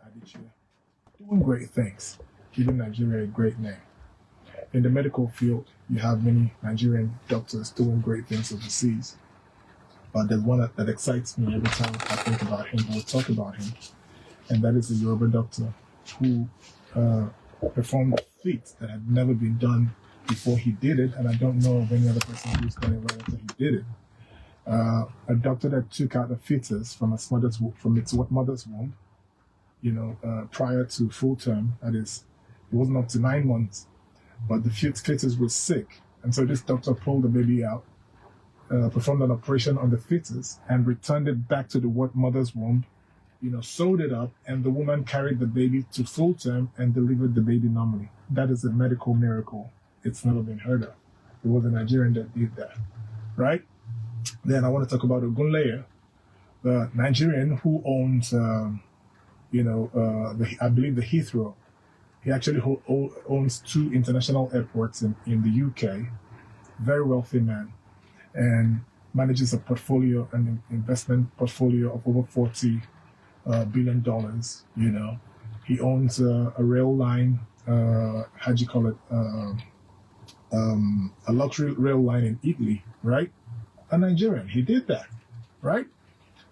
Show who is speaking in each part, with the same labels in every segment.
Speaker 1: Adichie, doing great things, giving Nigeria a great name. In the medical field, you have many Nigerian doctors doing great things overseas. But there's one that excites me every time I think about him or talk about him, and that is the Yoruba doctor who performed feats that had never been done before he did it, and I don't know of any other person who's done it right after he did it. A doctor that took out a fetus from its mother's womb, prior to full term. That is, it wasn't up to 9 months, but the fetus was sick, and so this doctor pulled the baby out, performed an operation on the fetus, and returned it back to the mother's womb. Sewed it up, and the woman carried the baby to full term and delivered the baby normally. That is a medical miracle. It's never been heard of. It was a Nigerian that did that, right? Then I want to talk about Ogunleye, the Nigerian who owns, I believe the Heathrow. He actually owns 2 international airports in the UK. Very wealthy man, and manages a portfolio, an investment portfolio of over $40 billion. He owns a rail line. How do you call it? A luxury rail line in Italy, right? A Nigerian. He did that, right?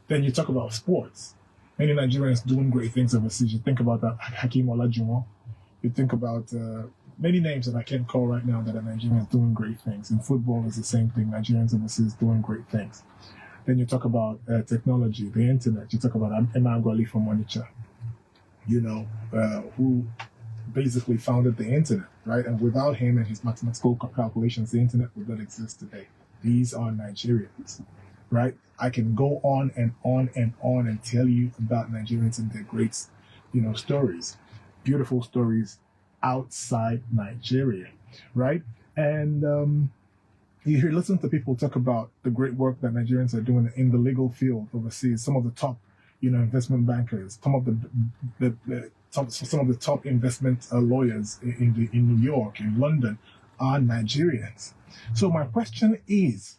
Speaker 1: Then you talk about sports. Many Nigerians doing great things overseas. You think about that Hakeem Olajuwon. You think about many names that I can't call right now that are Nigerians doing great things. In football, it's the same thing. Nigerians overseas doing great things. Then you talk about technology, the internet. You talk about Emma Agwali from Onitsha, who basically founded the internet, right? And without him and his mathematical calculations, the internet would not exist today. These are Nigerians, right? I can go on and on and on and tell you about Nigerians and their great, stories, beautiful stories outside Nigeria, right? And you listen to people talk about the great work that Nigerians are doing in the legal field overseas. Some of the top, investment bankers, some of the top investment lawyers in New York, in London, are Nigerians. So my question is,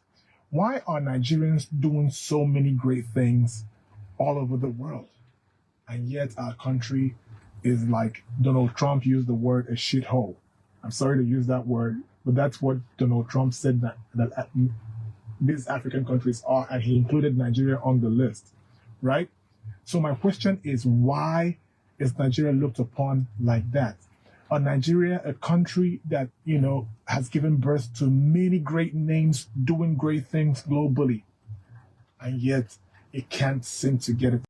Speaker 1: why are Nigerians doing so many great things all over the world? And yet our country is, like Donald Trump used the word, a shithole. I'm sorry to use that word, but that's what Donald Trump said that these African countries are, and he included Nigeria on the list, right? So my question is, why is Nigeria looked upon like that? Are Nigeria a country that, has given birth to many great names doing great things globally, and yet it can't seem to get it